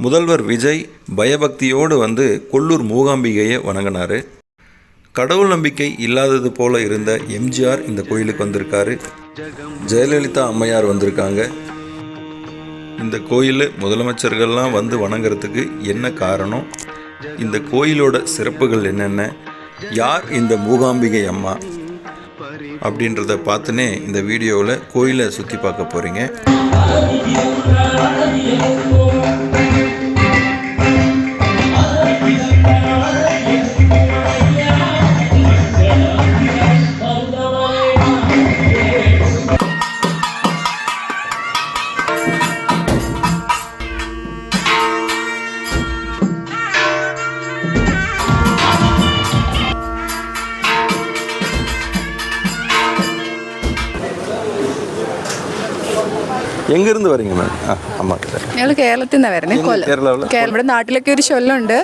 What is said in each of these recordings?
முதல்வர் விஜய் பயபக்தியோடு வந்து கொல்லூர் மூகாம்பிகையை வணங்கினார். கடவுள் நம்பிக்கை இல்லாதது போல இருந்த எம்ஜிஆர் இந்த கோயிலுக்கு வந்திருக்காரு. ஜெயலலிதா அம்மையார் வந்திருக்காங்க. இந்த கோயில் முதலமைச்சர்கள்லாம் வந்து வணங்குறதுக்கு என்ன காரணம், இந்த கோயிலோட சிறப்புகள் என்னென்ன, யார் இந்த மூகாம்பிகை அம்மா அப்படின்றத பார்த்துனே இந்த வீடியோவில் கோயிலை சுற்றி பார்க்க போகிறீங்க. എങ്കിരുന്ന് വരിക അമ്മ ഞങ്ങൾ കേരളത്തിൽ നിന്നാണ് വരുന്നത്. ഇവിടെ നാട്ടിലൊക്കെ ഒരു ചൊല്ലുണ്ട്.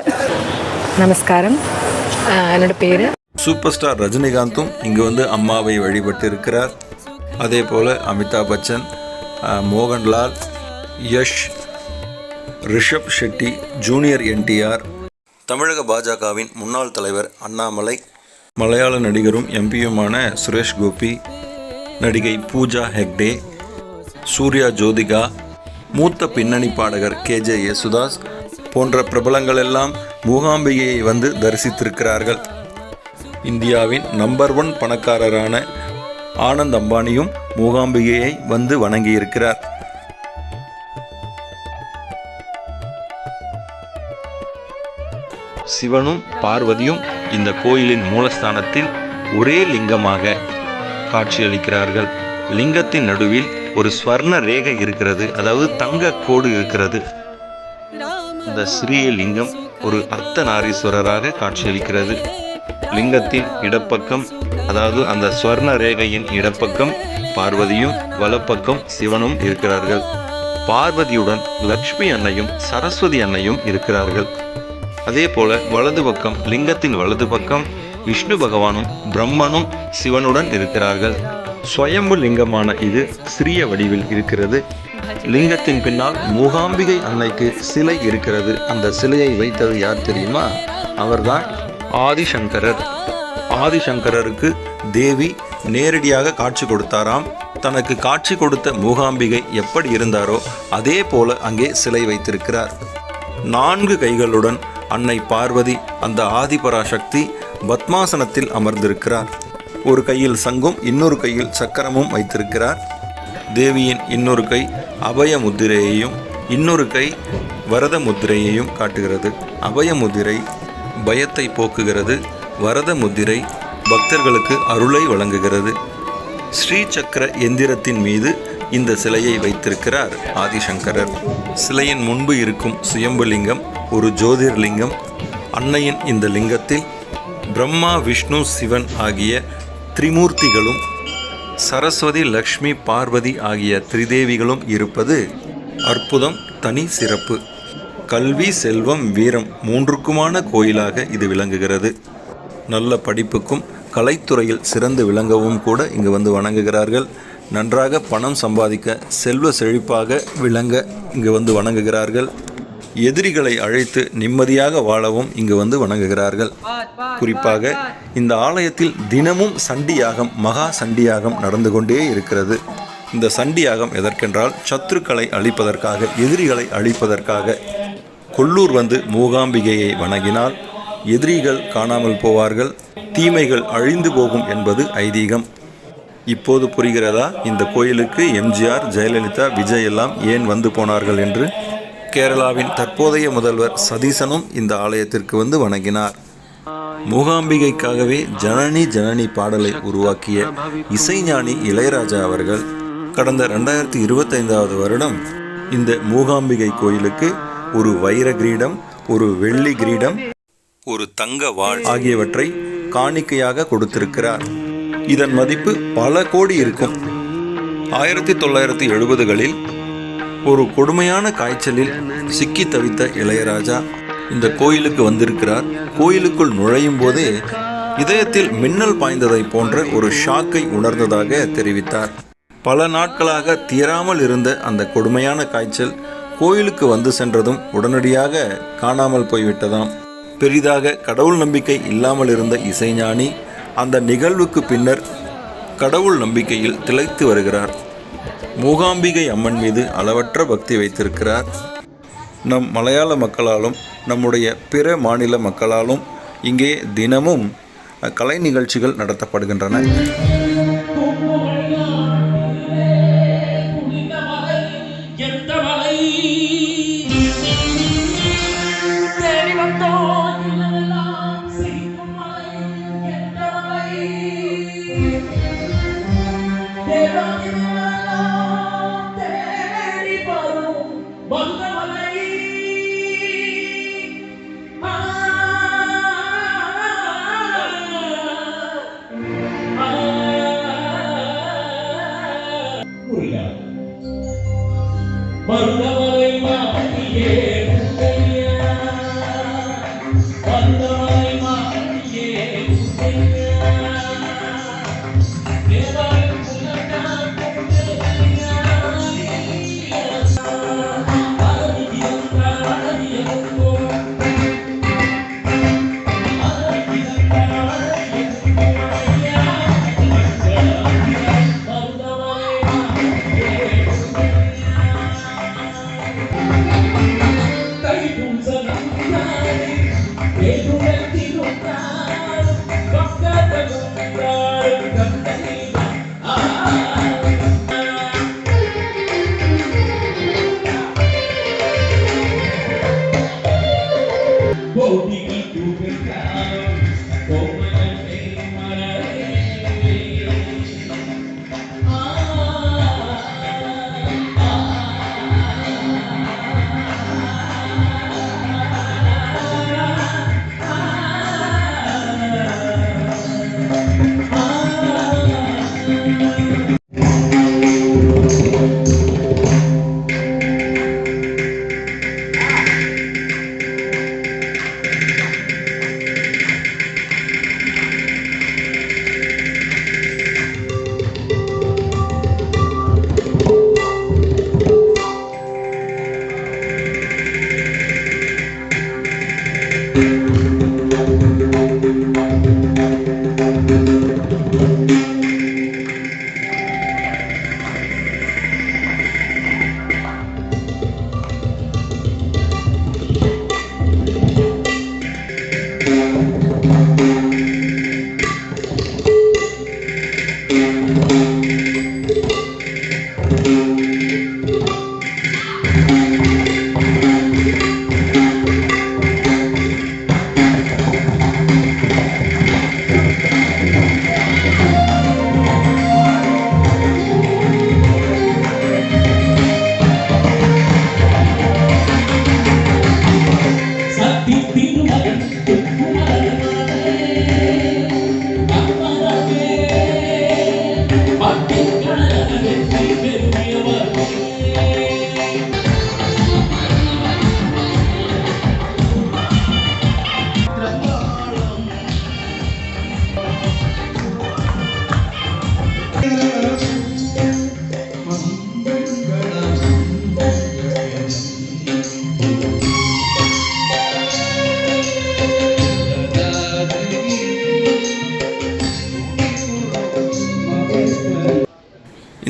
நமஸ்காரம், என்னோட பேர். சூப்பர் ஸ்டார் ரஜினிகாந்தும் இங்கே வந்து அம்மாவை வழிபட்டு இருக்கிறார். அதே போல் அமிதாப் பச்சன், மோகன்லால், யஷ், ரிஷப் ஷெட்டி, ஜூனியர் என்டிஆர், தமிழக பாஜகவின் முன்னாள் தலைவர் அண்ணாமலை, மலையாள நடிகரும் எம்பியுமான சுரேஷ் கோபி, நடிகை பூஜா ஹெக்டே, சூர்யா ஜோதிகா, மூத்த பின்னணி பாடகர் கேஜே யேசுதாஸ் போன்ற பிரபலங்கள் எல்லாம் மூகாம்பிகையை வந்து தரிசித்திருக்கிறார்கள். இந்தியாவின் நம்பர் 1 பணக்காரரான ஆனந்த் அம்பானியும் மூகாம்பிகையை வந்து வணங்கியிருக்கிறார். சிவனும் பார்வதியும் இந்த கோயிலின் மூலஸ்தானத்தில் ஒரே லிங்கமாக காட்சியளிக்கிறார்கள். லிங்கத்தின் நடுவில் ஒரு ஸ்வர்ண ரேகை இருக்கிறது, அதாவது தங்க கோடு இருக்கிறது. இந்த சிறிய லிங்கம் ஒரு அர்த்தநாரீஸ்வரராக காட்சியளிக்கிறது. லிங்கத்தின் இடப்பக்கம், அதாவது அந்த ஸ்வர்ண ரேகையின் இடப்பக்கம் பார்வதியும் வலப்பக்கம் சிவனும் இருக்கிறார்கள். பார்வதியுடன் லக்ஷ்மி அன்னையும் சரஸ்வதி அன்னையும் இருக்கிறார்கள். அதே போல வலது பக்கம், லிங்கத்தின் வலது பக்கம் விஷ்ணு பகவானும் பிரம்மனும் சிவனுடன் இருக்கிறார்கள். ஸ்வயம்பு லிங்கமான இது சிறிய வடிவில் இருக்கிறது. லிங்கத்தின் பின்னால் மூகாம்பிகை அன்னைக்கு சிலை இருக்கிறது. அந்த சிலையை வைத்தது யார் தெரியுமா? அவர்தான் ஆதிசங்கரர். ஆதிசங்கரருக்கு தேவி நேரடியாக காட்சி கொடுத்தாராம். தனக்கு காட்சி கொடுத்த மூகாம்பிகை எப்படி இருந்தாரோ அதே போல அங்கே சிலை வைத்திருக்கிறார். 4 கைகளுடன் அன்னை பார்வதி, அந்த ஆதிபராசக்தி பத்மாசனத்தில் அமர்ந்திருக்கிறார். ஒரு கையில் சங்கும் இன்னொரு கையில் சக்கரமும் வைத்திருக்கிறார். தேவியின் இன்னொரு கை அபய முத்திரையையும் இன்னொரு கை வரத முத்திரையையும் காட்டுகிறது. அபய முத்திரை பயத்தை போக்குகிறது. வரத முத்திரை பக்தர்களுக்கு அருளை வழங்குகிறது. ஸ்ரீ சக்கர எந்திரத்தின் மீது இந்த சிலையை வைத்திருக்கிறார் ஆதிசங்கரர். சிலையின் முன்பு இருக்கும் சுயம்புலிங்கம் ஒரு ஜோதிர்லிங்கம். அன்னையின் இந்த லிங்கத்தில் பிரம்மா, விஷ்ணு, சிவன் ஆகிய திரிமூர்த்திகளும் சரஸ்வதி, லக்ஷ்மி, பார்வதி ஆகிய திரிதேவிகளும் இருப்பது அற்புதம், தனி சிறப்பு. கல்வி, செல்வம், வீரம் 3க்குமான கோயிலாக இது விளங்குகிறது. நல்ல படிப்புக்கும் கலைத்துறையில் சிறந்து விளங்கவும் கூட இங்கு வந்து வணங்குகிறார்கள். நன்றாக பணம் சம்பாதிக்க, செல்வ செழிப்பாக விளங்க இங்கு வந்து வணங்குகிறார்கள். எதிரிகளை அழைத்து நிம்மதியாக வாழவும் இங்கு வந்து வணங்குகிறார்கள். குறிப்பாக இந்த ஆலயத்தில் தினமும் சண்டியாகம், மகா சண்டியாகம் நடந்து கொண்டே இருக்கிறது. இந்த சண்டியாகம் எதற்கென்றால் சத்துருக்களை அழிப்பதற்காக, எதிரிகளை அழிப்பதற்காக. கொல்லூர் வந்து மூகாம்பிகையை வணங்கினால் எதிரிகள் காணாமல் போவார்கள், தீமைகள் அழிந்து போகும் என்பது ஐதீகம். இப்போது புரிகிறதா இந்த கோயிலுக்கு எம்ஜிஆர், ஜெயலலிதா, விஜய் எல்லாம் ஏன் வந்து போனார்கள் என்று? கேரளாவின் தற்போதைய முதல்வர் சதீசனும் இந்த ஆலயத்திற்கு வந்து வணங்கினார். மூகாம்பிகைக்காகவே ஜனனி ஜனனி பாடலை உருவாக்கிய இசைஞானி இளையராஜா அவர்கள் கடந்த 2025வது வருடம் இந்த மூகாம்பிகை கோயிலுக்கு ஒரு வைர கிரீடம், ஒரு வெள்ளி கிரீடம், ஒரு தங்க வாள் ஆகியவற்றை காணிக்கையாக கொடுத்திருக்கிறார். இதன் மதிப்பு பல கோடி இருக்கும். 1970களில் ஒரு கொடுமையான காய்ச்சலில் சிக்கி தவித்த இளையராஜா இந்த கோயிலுக்கு வந்திருக்கிறார். கோயிலுக்குள் நுழையும் போதே இதயத்தில் மின்னல் பாய்ந்ததை போன்ற ஒரு ஷாக்கை உணர்ந்ததாக தெரிவித்தார். பல நாட்களாக தீராமல் இருந்த அந்த கொடுமையான காய்ச்சல் கோயிலுக்கு வந்து சென்றதும் உடனடியாக காணாமல் போய்விட்டதாம். பெரிதாக கடவுள் நம்பிக்கை இல்லாமல் இருந்த இசைஞானி அந்த நிகழ்வுக்கு பின்னர் கடவுள் நம்பிக்கையில் திளைத்து வருகிறார். மூகாம்பிகை அம்மன் மீது அளவற்ற பக்தி வைத்திருக்கிறார். நம் மலையாள மக்களாலும் நம்முடைய பிற மாநில மக்களாலும் இங்கே தினமும் கலை நிகழ்ச்சிகள் நடத்தப்படுகின்றன.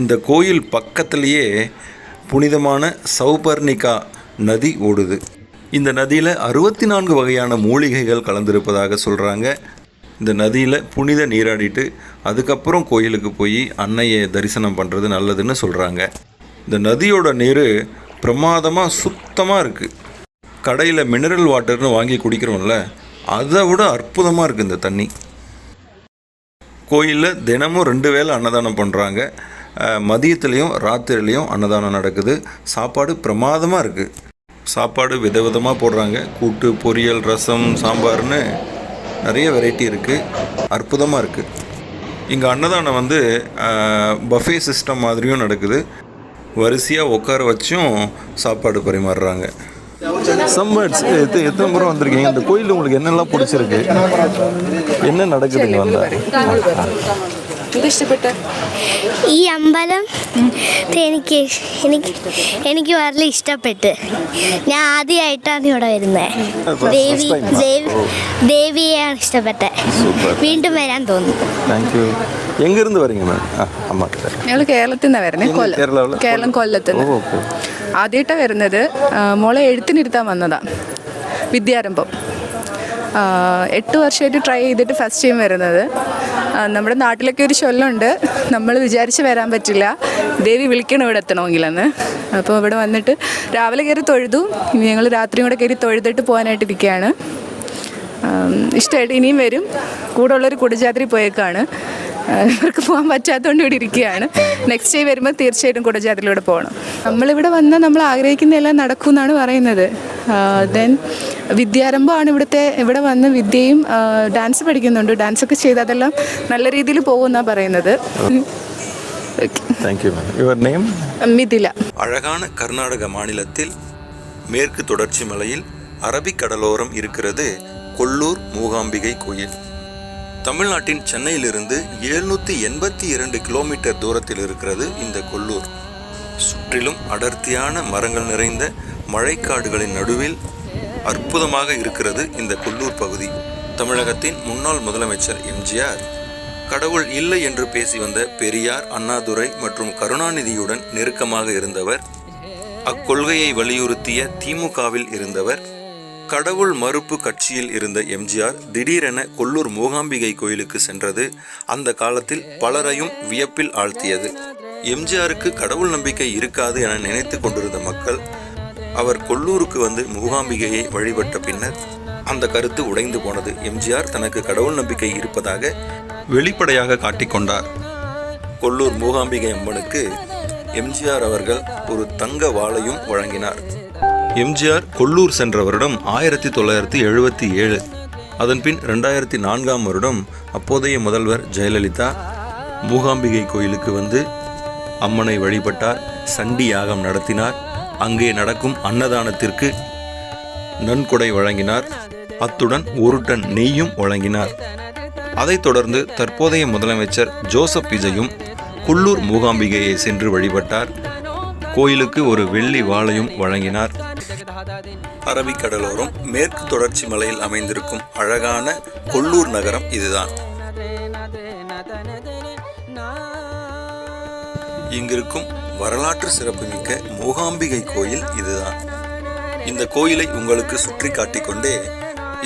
இந்த கோயில் பக்கத்திலேயே புனிதமான சௌபர்ணிகா நதி ஓடுது. இந்த நதியில் 64 வகையான மூலிகைகள் கலந்திருப்பதாக சொல்கிறாங்க. இந்த நதியில் புனித நீராடிட்டு அதுக்கப்புறம் கோயிலுக்கு போய் அன்னையை தரிசனம் பண்ணுறது நல்லதுன்னு சொல்கிறாங்க. இந்த நதியோட நீர் பிரமாதமாக சுத்தமாக இருக்குது. கடையில் மினரல் வாட்டர்னு வாங்கி குடிக்கிறோம்ல, அதை விட அற்புதமாக இருக்குது இந்த தண்ணி. கோயிலில் தினமும் 2 வேளை அன்னதானம் பண்ணுறாங்க. மதியத்துலேயும் ராத்திரிலையும் அன்னதானம் நடக்குது. சாப்பாடு பிரமாதமாக இருக்குது. சாப்பாடு விதவிதமாக போடுறாங்க. கூட்டு, பொரியல், ரசம், சாம்பார்னு நிறைய வெரைட்டி இருக்குது. அற்புதமாக இருக்குது. இங்கே அன்னதானம் பஃபே சிஸ்டம் மாதிரியும் நடக்குது. வரிசையாக உட்கார வச்சும் சாப்பாடு பரிமாறுறாங்க. சம்பர்ட்ஸ் எத்தனை முறை வந்திருக்கீங்க? இந்த கோயில் உங்களுக்கு என்னெல்லாம் பிடிச்சிருக்கு? என்ன நடக்குதுங்க? ഇത് ഇഷ്ടപ്പെട്ട ഈ അമ്പലം എനിക്ക് എനിക്ക് എനിക്ക് വളരെ ഇഷ്ടപ്പെട്ട്. ഞാൻ ആദ്യമായിട്ടാണ് ഇവിടെ വരുന്നത്. ദേവിയെയാണ് ഇഷ്ടപ്പെട്ടത്. വീണ്ടും വരാൻ തോന്നുന്നു. Thank you. எங்கேருந்து வரீங்க மேம்? அம்மா கிட்ட. ഞങ്ങൾ കേരളത്തിൽ നിന്നാണ് വരുന്നത്. കേരളം കൊല്ലത്ത് നിന്ന്. ആദ്യമായിട്ടാണ് വരുന്നത്. മോളെ എഴുത്തിനിരുത്താൻ വന്നതാണ്. വിദ്യാരംഭം 8 വർഷമായിട്ട് ട്രൈ ചെയ്തിട്ട് ഫസ്റ്റ് ടൈം വരുന്നത്. നമ്മുടെ നാട്ടിലൊക്കെ ഒരു ചൊല്ലുണ്ട്, നമ്മൾ വിചാരിച്ച് വരാൻ പറ്റില്ല, ദേവി വിളിക്കണം ഇവിടെ എത്തണമെങ്കിലെന്ന്. അപ്പോൾ ഇവിടെ വന്നിട്ട് രാവിലെ കയറി തൊഴുതു. ഇനി ഞങ്ങൾ രാത്രിയും കൂടെ കയറി തൊഴുതിട്ട് പോകാനായിട്ടിരിക്കുകയാണ്. ഇഷ്ടമായിട്ട് ഇനിയും വരും. കൂടെ ഉള്ളൊരു കുടജാദ്രി പോയേക്കാണ്. ഇവർക്ക് പോകാൻ പറ്റാത്തതുകൊണ്ട് ഇവിടെ ഇരിക്കുകയാണ്. നെക്സ്റ്റ് ടൈം വരുമ്പോൾ തീർച്ചയായിട്ടും കുടജാദ്രിയിലൂടെ പോകണം. നമ്മളിവിടെ വന്നാൽ നമ്മൾ ആഗ്രഹിക്കുന്നതെല്ലാം നടക്കും എന്നാണ് പറയുന്നത്. ദെൻ വിദ്യാരംഭമാണ് ഇവിടെ വന്ന് വിദ്യയും ഡാൻസ് പഠിക്കുന്നുണ്ട്. ഡാൻസൊക്കെ ചെയ്ത് അതെല്ലാം നല്ല രീതിയിൽ പോകുമെന്നാണ് പറയുന്നത്. മിഥില. அழகான கர்நாடக மாநிலத்தில் மேற்கு தொடர்ச்சி மலையில் அரபிக்கடலோரம் இருக்கிறது கொல்லூர் மூகாம்பிகை கோயில். தமிழ்நாட்டின் சென்னையிலிருந்து 782 கிலோமீட்டர் தூரத்தில் இருக்கிறது இந்த கொல்லூர். சுற்றிலும் அடர்த்தியான மரங்கள் நிறைந்த மழைக்காடுகளின் நடுவில் அற்புதமாக இருக்கிறது இந்த கொல்லூர் பகுதி. தமிழகத்தின் முன்னாள் முதலமைச்சர் எம்ஜிஆர் கடவுள் இல்லை என்று பேசி வந்த பெரியார், அண்ணாதுரை மற்றும் கருணாநிதியுடன் நெருக்கமாக இருந்தவர். அக்கொள்கையை வலியுறுத்திய திமுகவில் இருந்தவர். கடவுள் மறுப்பு கட்சியில் இருந்த எம்ஜிஆர் திடீரென கொல்லூர் மூகாம்பிகை கோயிலுக்கு சென்றது அந்த காலத்தில் பலரையும் வியப்பில் ஆழ்த்தியது. எம்ஜிஆருக்கு கடவுள் நம்பிக்கை இருக்காது என நினைத்து கொண்டிருந்த மக்கள் அவர் கொல்லூருக்கு வந்து மூகாம்பிகையை வழிபட்ட பின்னர் அந்த கருத்து உடைந்து போனது. எம்ஜிஆர் தனக்கு கடவுள் நம்பிக்கை இருப்பதாக வெளிப்படையாக காட்டிக்கொண்டார். கொல்லூர் மூகாம்பிகை அம்மனுக்கு எம்ஜிஆர் அவர்கள் ஒரு தங்க வாளையும் வழங்கினார். எம்ஜிஆர் கொல்லூர் சென்ற வருடம் 1977. அதன்பின் 2004ஆம் வருடம் அப்போதைய முதல்வர் ஜெயலலிதா மூகாம்பிகை கோயிலுக்கு வந்து அம்மனை வழிபட்டார். சண்டி யாகம் நடத்தினார். அங்கே நடக்கும் அன்னதானத்திற்கு நன்கொடை வழங்கினார். அத்துடன் 1 டன் நெய்யும் வழங்கினார். அதைத் தொடர்ந்து தற்போதைய முதலமைச்சர் ஜோசப் விஜயும் கொல்லூர் மூகாம்பிகையை சென்று வழிபட்டார். கோயிலுக்கு ஒரு வெள்ளி வாளையும் வழங்கினார். அரபிக்கடலோரம் மேற்கு தொடர்ச்சி மலையில் அமைந்திருக்கும் அழகான கொல்லூர் நகரம் இதுதான். இங்கிருக்கும் வரலாற்று சிறப்புமிக்க மூகாம்பிகை கோயில் இதுதான். இந்த கோயிலை உங்களுக்கு சுற்றி காட்டிக்கொண்டே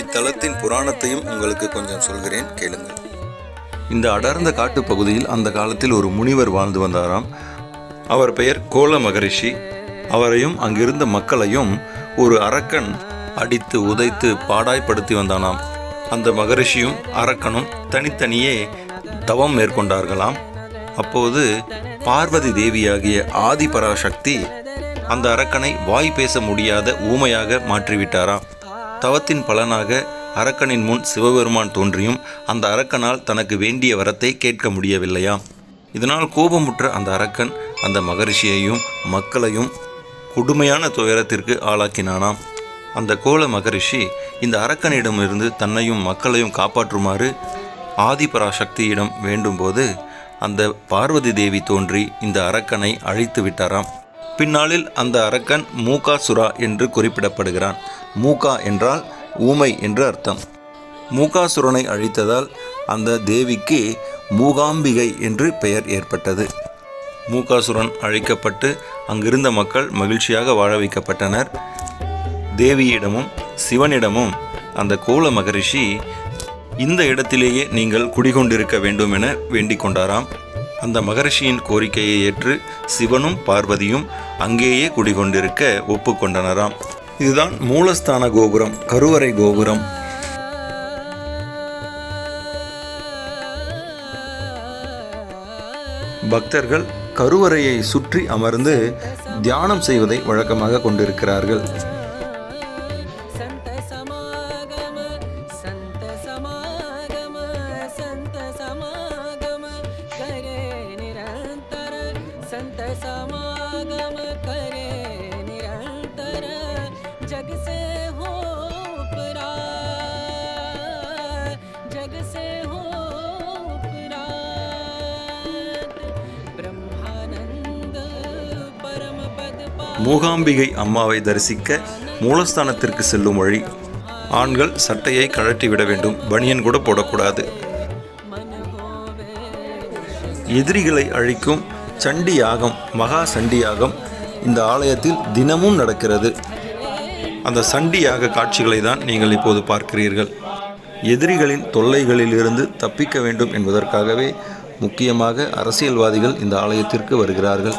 இத்தலத்தின் புராணத்தையும் உங்களுக்கு கொஞ்சம் சொல்கிறேன், கேளுங்கள். இந்த அடர்ந்த காட்டு பகுதியில் அந்த காலத்தில் ஒரு முனிவர் வாழ்ந்து வந்தாராம். அவர் பெயர் கோல மகரிஷி. அவரையும் அங்கிருந்த மக்களையும் ஒரு அரக்கன் அடித்து உதைத்து பாடாய்படுத்தி வந்தானாம். அந்த மகரிஷியும் அரக்கனும் தனித்தனியே தவம் மேற்கொண்டார்களாம். அப்போது பார்வதி தேவியாகிய ஆதிபராசக்தி அந்த அரக்கனை வாய் பேச முடியாத ஊமையாக மாற்றிவிட்டாராம். தவத்தின் பலனாக அரக்கனின் முன் சிவபெருமான் தோன்றியும் அந்த அரக்கனால் தனக்கு வேண்டிய வரத்தை கேட்க முடியவில்லையாம். இதனால் கோபமுற்ற அந்த அரக்கன் அந்த மகரிஷியையும் மக்களையும் கொடுமையான துயரத்திற்கு ஆளாக்கினானாம். அந்த கோல மகரிஷி இந்த அரக்கனிடமிருந்து தன்னையும் மக்களையும் காப்பாற்றுமாறு ஆதிபராசக்தியிடம் வேண்டும்போது அந்த பார்வதி தேவி தோன்றி இந்த அரக்கனை அழித்து விட்டாராம். பின்னாளில் அந்த அரக்கன் மூகாசுரா என்று குறிப்பிடப்படுகிறான். மூகா என்றால் ஊமை என்று அர்த்தம். மூகாசுரனை அழித்ததால் அந்த தேவிக்கு மூகாம்பிகை என்று பெயர் ஏற்பட்டது. மூகாசுரன் அழிக்கப்பட்டு அங்கிருந்த மக்கள் மகிழ்ச்சியாக வாழ வைக்கப்பட்டனர். தேவியிடமும் சிவனிடமும் அந்த கோல மகரிஷி இந்த இடத்திலேயே நீங்கள் குடிகொண்டிருக்க வேண்டும் என வேண்டிக் கொண்டாராம். அந்த மகரிஷியின் கோரிக்கையை ஏற்று சிவனும் பார்வதியும் அங்கேயே குடிகொண்டிருக்க ஒப்புக்கொண்டனராம். இதுதான் மூலஸ்தான கோபுரம், கருவறை கோபுரம். பக்தர்கள் கருவறையை சுற்றி அமர்ந்து தியானம் செய்வதை வழக்கமாக கொண்டிருக்கிறார்கள். மூகாம்பிகை அம்மாவை தரிசிக்க மூலஸ்தானத்திற்கு செல்லும் வழி. ஆண்கள் சட்டையை கழட்டி விட வேண்டும், பனியன் கூட போடக்கூடாது. எதிரிகளை அழிக்கும் சண்டி யாகம், மகா சண்டி யாகம் இந்த ஆலயத்தில் தினமும் நடக்கிறது. அந்த சண்டி யாக காட்சிகளை தான் நீங்கள் இப்போது பார்க்கிறீர்கள். எதிரிகளின் தொல்லைகளிலிருந்து தப்பிக்க வேண்டும் என்பதற்காகவே முக்கியமாக அரசியல்வாதிகள் இந்த ஆலயத்திற்கு வருகிறார்கள்.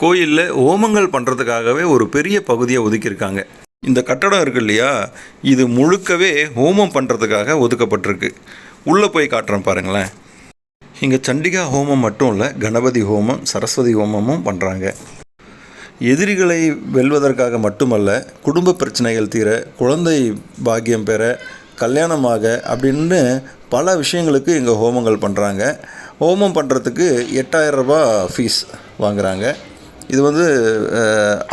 கோயிலில் ஹோமங்கள் பண்ணுறதுக்காகவே ஒரு பெரிய பகுதியை ஒதுக்கியிருக்காங்க. இந்த கட்டடம் இருக்கு இல்லையா, இது முழுக்கவே ஹோமம் பண்ணுறதுக்காக ஒதுக்கப்பட்டிருக்கு. உள்ளே போய் காட்டுறேன் பாருங்களேன். இங்கே சண்டிகா ஹோமம் மட்டும் இல்லை, கணபதி ஹோமம், சரஸ்வதி ஹோமமும் பண்ணுறாங்க. எதிரிகளை வெல்வதற்காக மட்டுமல்ல, குடும்ப பிரச்சனைகள் தீர, குழந்தை பாக்கியம் பெற, கல்யாணமாக அப்படின்னு பல விஷயங்களுக்கு இங்கே ஹோமங்கள் பண்ணுறாங்க. ஹோமம் பண்ணுறதுக்கு 8000 ரூபாய் ஃபீஸ் வாங்குகிறாங்க. இது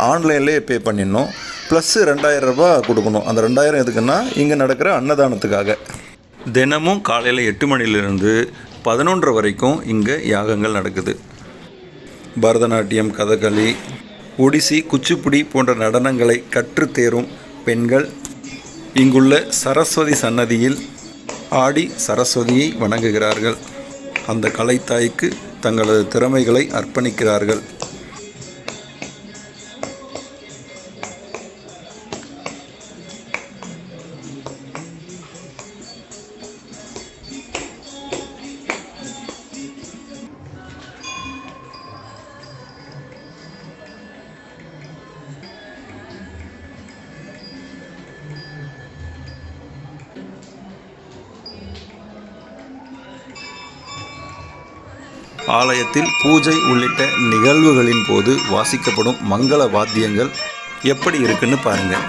ஆன்லைன்லேயே பே பண்ணிடணும். ப்ளஸ் 2000 ரூபாய் கொடுக்கணும். அந்த 2000 எதுக்குன்னா இங்கே நடக்கிற அன்னதானத்துக்காக. தினமும் காலையில் 8 மணிலிருந்து 11 வரைக்கும் இங்கே யாகங்கள் நடக்குது. பரதநாட்டியம், கதகளி, ஒடிசி, குச்சிப்புடி போன்ற நடனங்களை கற்றுத்தேரும் பெண்கள் இங்குள்ள சரஸ்வதி சன்னதியில் ஆடி சரஸ்வதியை வணங்குகிறார்கள். அந்த கலைத்தாய்க்கு தங்களது திறமைகளை அர்ப்பணிக்கிறார்கள். ஆலயத்தில் பூஜை உள்ளிட்ட நிகழ்வுகளின் போது வாசிக்கப்படும் மங்கள வாத்தியங்கள் எப்படி இருக்குன்னு பாருங்கள்.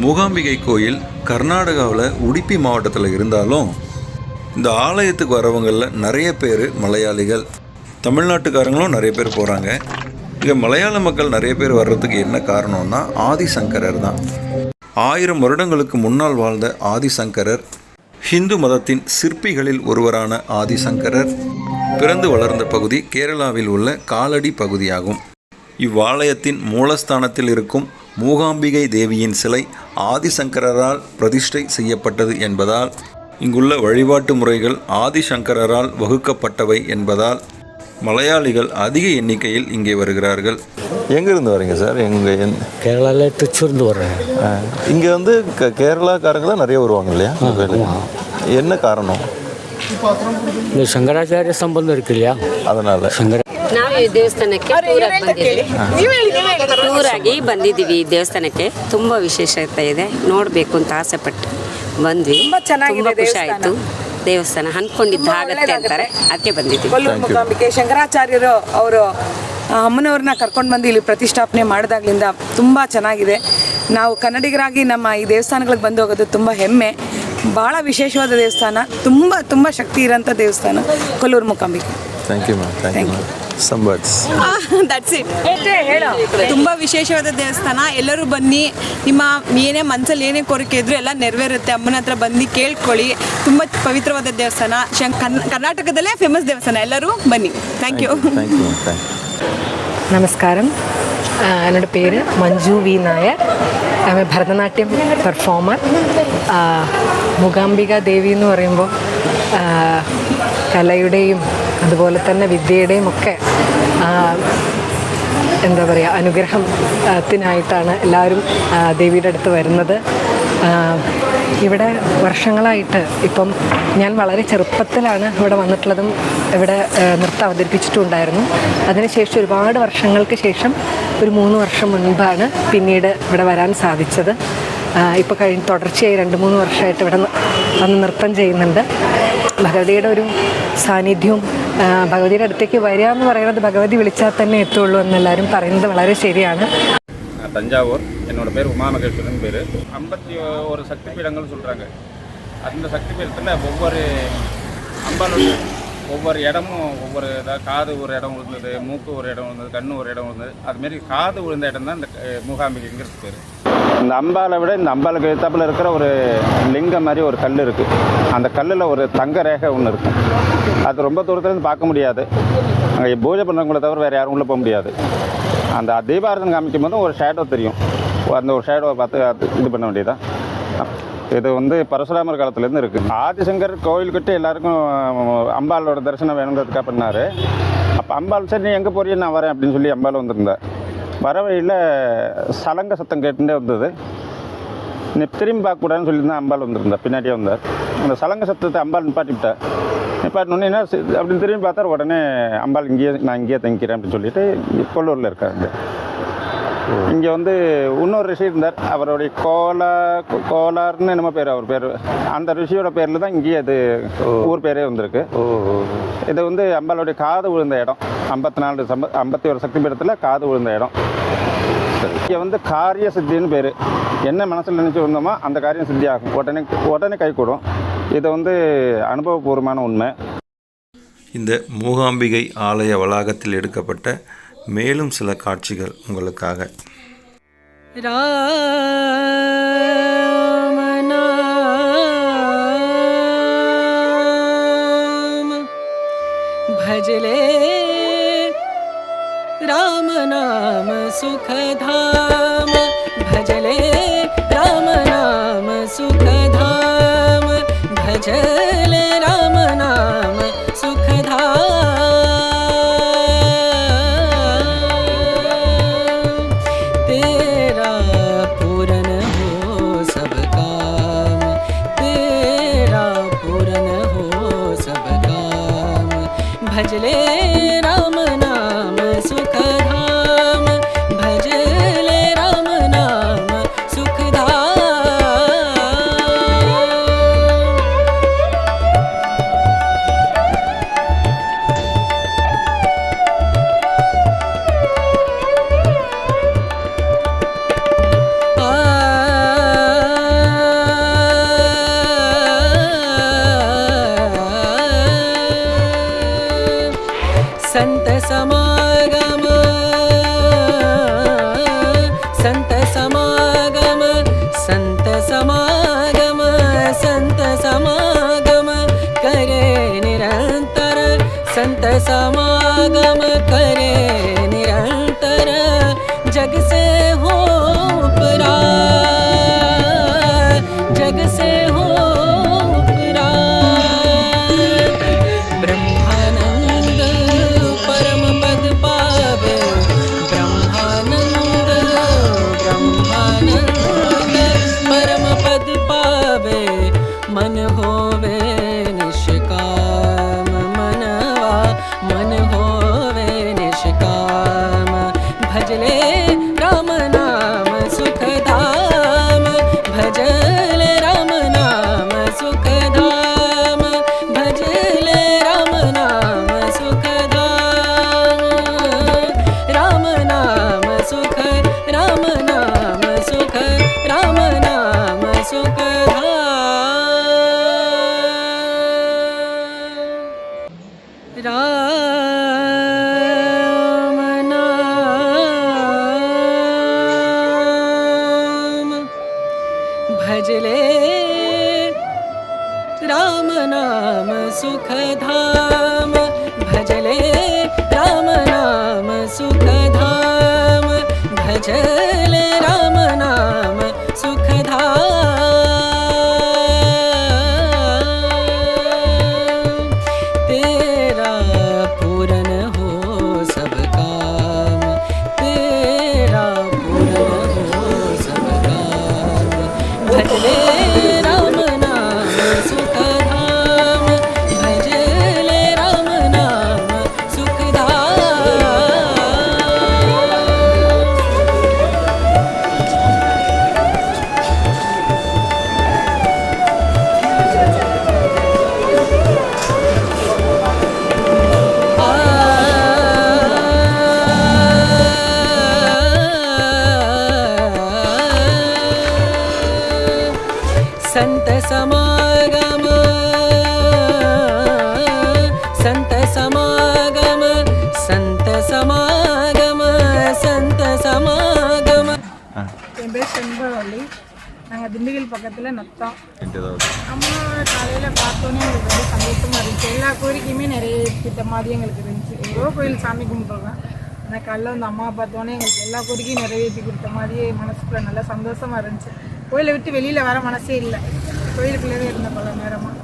மூகாம்பிகை கோயில் கர்நாடகாவில் உடுப்பி மாவட்டத்தில் இருந்தாலும் இந்த ஆலயத்துக்கு வரவங்களில் நிறைய பேர் மலையாளிகள், தமிழ்நாட்டுக்காரங்களும் நிறைய பேர் போகிறாங்க. இங்கே மலையாள மக்கள் நிறைய பேர் வர்றதுக்கு என்ன காரணம்னா ஆதிசங்கரர் தான். 1000 வருடங்களுக்கு முன்னால் வாழ்ந்த ஆதிசங்கரர் ஹிந்து மதத்தின் சிற்பிகளில் ஒருவரான ஆதிசங்கரர் பிறந்து வளர்ந்த பகுதி கேரளாவில் உள்ள காலடி பகுதியாகும். இவ்வாலயத்தின் மூலஸ்தானத்தில் இருக்கும் மூகாம்பிகை தேவியின் சிலை ஆதிசங்கரால் பிரதிஷ்டை செய்யப்பட்டது என்பதால், இங்குள்ள வழிபாட்டு முறைகள் ஆதிசங்கரால் வகுக்கப்பட்டவை என்பதால் மலையாளிகள் அதிக எண்ணிக்கையில் இங்கே வருகிறார்கள். எங்கேருந்து வரீங்க சார்? கேரளாவில் திருச்சூர்ந்து வர்றேன். இங்கே வந்து கேரளாக்காரங்க தான் நிறைய வருவாங்க இல்லையா? என்ன காரணம்? இந்த ಶಂಕರಾಚಾರ್ಯ ಸಂಬಂಧ ಇರ್ಕಿಲ್ಲ அதனால் ನಾವು ಈ ದೇವಸ್ಥಾನಕ್ಕೆ ಟೂರಾಗಿ ಬಂದಿದ್ದೀವಿ. ಈ ದೇವಸ್ಥಾನಕ್ಕೆ ತುಂಬ ವಿಶೇಷತೆ ಇದೆ, ನೋಡಬೇಕು ಅಂತ ಆಸೆ ಪಟ್ಟು ಬಂದ್ವಿ. ತುಂಬ ಖುಷಿ ಆಯಿತು. ದೇವಸ್ಥಾನ ಅನ್ಕೊಂಡಿದ್ದು ಆಗತ್ತೆ ಅಂತಾರೆ, ಅದಕ್ಕೆ ಬಂದಿದ್ದೀವಿ. ಕೊಲ್ಲೂರು ಮೂಕಾಂಬಿಕೆ ಶಂಕರಾಚಾರ್ಯರು ಅವರು ಅಮ್ಮನವ್ರನ್ನ ಕರ್ಕೊಂಡು ಬಂದು ಇಲ್ಲಿ ಪ್ರತಿಷ್ಠಾಪನೆ ಮಾಡಿದಾಗಲಿಂದ ತುಂಬ ಚೆನ್ನಾಗಿದೆ. ನಾವು ಕನ್ನಡಿಗರಾಗಿ ನಮ್ಮ ಈ ದೇವಸ್ಥಾನಗಳಿಗೆ ಬಂದು ಹೋಗೋದು ತುಂಬ ಹೆಮ್ಮೆ. ಭಾಳ ವಿಶೇಷವಾದ ದೇವಸ್ಥಾನ, ತುಂಬ ತುಂಬ ಶಕ್ತಿ ಇರೋಂಥ ದೇವಸ್ಥಾನ Kollur Mookambika. Thank you ma'am. Thank you some words. That's it. ತುಂಬ ವಿಶೇಷವಾದ ದೇವಸ್ಥಾನ. ಎಲ್ಲರೂ ಬನ್ನಿ, ನಿಮ್ಮ ಏನೇ ಮನಸ್ಸಲ್ಲಿ ಏನೇ ಕೋರಿಕೆ ಇದ್ರೂ ಎಲ್ಲ ನೆರವೇರುತ್ತೆ. ಅಮ್ಮನ ಹತ್ರ ಬಂದು ಕೇಳ್ಕೊಳ್ಳಿ. ತುಂಬ ಪವಿತ್ರವಾದ ದೇವಸ್ಥಾನ, ಕರ್ನಾಟಕದಲ್ಲೇ ಫೇಮಸ್ ದೇವಸ್ಥಾನ. ಎಲ್ಲರೂ ಬನ್ನಿ. Thank you. നമസ്കാരം. എന്നോട് പേര് മഞ്ജു വി നായർ. ഞാൻ ഭരതനാട്യം പെർഫോമർ. മൂകാംബിക ദേവി എന്ന് പറയുമ്പോൾ കലയുടെയും അതുപോലെ തന്നെ വിദ്യയുടെയും ഒക്കെ എന്താ പറയുക അനുഗ്രഹത്തിനായിട്ടാണ് എല്ലാവരും ദേവിയുടെ അടുത്ത് വരുന്നത്. ഇവിടെ വർഷങ്ങളായിട്ട് ഇപ്പം ഞാൻ വളരെ ചെറുപ്പത്തിലാണ് ഇവിടെ വന്നിട്ടുള്ളതും ഇവിടെ നൃത്തം അവതരിപ്പിച്ചിട്ടുണ്ടായിരുന്നു. അതിനുശേഷം ഒരുപാട് വർഷങ്ങൾക്ക് ശേഷം ഒരു 3 വർഷം മുൻപാണ് പിന്നീട് ഇവിടെ വരാൻ സാധിച്ചത്. ഇപ്പോൾ തുടർച്ചയായി 2-3 വർഷമായിട്ട് ഇവിടെ വന്ന് നൃത്തം ചെയ്യുന്നുണ്ട്. ഭഗവതിയുടെ ഒരു സാന്നിധ്യവും ഭഗവതിയുടെ അടുത്തേക്ക് വരിക എന്ന് പറയുന്നത് ഭഗവതി വിളിച്ചാൽ തന്നെ എത്തുള്ളൂ എന്നെല്ലാവരും പറയുന്നത് വളരെ ശരിയാണ്. தஞ்சாவூர். என்னோடய பேர் உமாமகேஸ்வரன் பேர். 51 சக்தி பீடங்கள் சொல்கிறாங்க. அந்த சக்தி பீடத்தில் ஒவ்வொரு அம்பாளுடைய ஒவ்வொரு இடமும் ஒவ்வொரு இதாக காது ஒரு இடம் விழுந்தது, மூக்கு ஒரு இடம் விழுந்தது, கண்ணு ஒரு இடம் விழுந்தது. அதுமாரி காது விழுந்த இடம் தான் இந்த மூகாம்பிகைங்கிறது பேர். இந்த அம்பாலை விட இந்த அம்பாளுக்கு எழுத்தாப்பில் இருக்கிற ஒரு லிங்கம் மாதிரி ஒரு கல் இருக்குது. அந்த கல்லில் ஒரு தங்க ரேகை ஒன்று இருக்குது. அது ரொம்ப தூரத்துலேருந்து பார்க்க முடியாது. அங்கே பூஜை பண்ணுறவங்கள தவிர வேறு யாரும் உள்ளே போக முடியாது. அந்த தீபாரதனை காமிக்கும் போது ஒரு ஷேடோ தெரியும். அந்த ஒரு ஷேடோவை பார்த்து அது இது பண்ண வேண்டியதான். இது வந்து பரசுராமர் காலத்துலேருந்து இருக்குது. ஆதிசங்கர் கோயில்கிட்ட எல்லாருக்கும் அம்பாளோட தரிசனம் வேணுங்கிறதுக்காக பண்ணார். அப்போ அம்பாள் சரி நீ எங்கே போறிய நான் வரேன் அப்படின்னு சொல்லி அம்பாள் வந்திருந்தேன். வர வழியில் சலங்க சத்தம் கேட்டுட்டே வந்தது. நீ திரும்பி பார்க்கக்கூடாதுன்னு சொல்லியிருந்தேன். அம்பாள் வந்திருந்தா பின்னாடியே வந்தார். அந்த சலங்க சத்தத்தை அம்பாள் நிப்பாட்டிவிட்டேன். நிப்பாட்டினோன்னே என்ன அப்படின்னு திரும்பி பார்த்தா உடனே அம்பாள் நான் இங்கேயே தங்கிக்கிறேன் அப்படின்னு சொல்லிட்டு கொல்லூரில் இருக்காங்க. இங்கே வந்து இன்னொரு ரிஷி இருந்தார். அவருடைய கோலார்னு என்னமோ பேர், அவர் பேர். அந்த ரிஷியோட பேரில் தான் இங்கேயே அது ஊர் பேரே வந்திருக்கு. இது வந்து அம்பாளுடைய காது விழுந்த இடம். 51 சக்தி பீடத்தில் காது விழுந்த இடம். இங்கே வந்து காரிய சித்தின்னு பேர். என்ன மனசில் நினச்சி வந்தோமோ அந்த காரியம் சித்தி ஆகும். உடனே கை கூடும். இது வந்து அனுபவபூர்வமான உண்மை. இந்த மூகாம்பிகை ஆலய வளாகத்தில் எடுக்கப்பட்ட மேலும் சில காட்சிகள் உங்களுக்காக. भजले राम नाम सुखधाम, भजले राम नाम सुखधाम, भजले राम नाम सुखधाम। तेरा पूरन हो सब काम, तेरा पूरन हो सब काम, भजले राम नाम सुखधाम, भजले राम नाम सुखधाम। संत समागम, संत समागम, संत समागम, संत समागम करे निरंतर, संत समागम करे निरंतर, जग से हो परार, जग से हो परार। ब्रह्मानंद मन होवे निष्काम मनवा मन होवे निष्काम भजले राम नाम सुखधाम भजले राम नाम सुखधाम भजले राम नाम सुखधाम राम नाम सुख राम नाम सुख राम नाम सुखधाम राम नाम भजले राम नाम सुखधाम भजले राम नाम सुखधाम भजले राम नाम सुखधाम तेरा पूरन हो सब काम तेरा पूरन हो सब काम भजले राम नाम सुखधाम भजले राम नाम सुखधाम संत समागम संत समागम संत समागम संत समागम என் பேர் செண்பவள்ளி. நாங்கள் திண்டுக்கல் பக்கத்தில் நத்தம். அம்மா காலையில் பார்த்தோன்னே எங்களுக்கு ரொம்ப சந்தோஷமாக இருந்துச்சு. எல்லா கோரிக்கையுமே நிறைவேற்றிட்ட மாதிரி எங்களுக்கு இருந்துச்சு. எவ்வளோ கோயில் சாமி கும்பிட்றோம், ஆனால் காலையில் வந்து அம்மா பார்த்தோன்னே எங்களுக்கு எல்லா கோரிக்கையும் நிறைவேற்றி கொடுத்த மாதிரியே மனசுக்குள்ள நல்லா சந்தோஷமாக இருந்துச்சு. கோயிலை விட்டு வெளியில் வர மனசே இல்லை, கோயிலுக்குள்ளே இருந்த பல நேரமாக.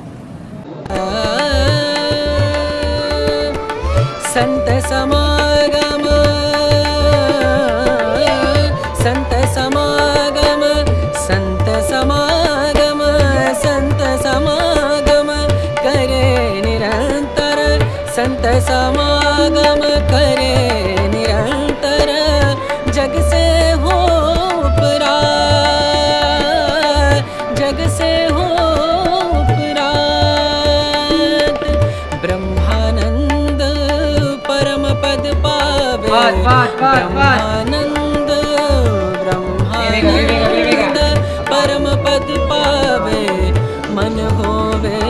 संत समागम संत समागम संत समागम संत समागम करे निरंतर संत समागम करे निरंतर जग से हो उपरात जग से हो उपरात ब्रह्मानंद परम पद पावे ब्रह्मानंद ब्रह्मानंद परम पद पावे मन होवे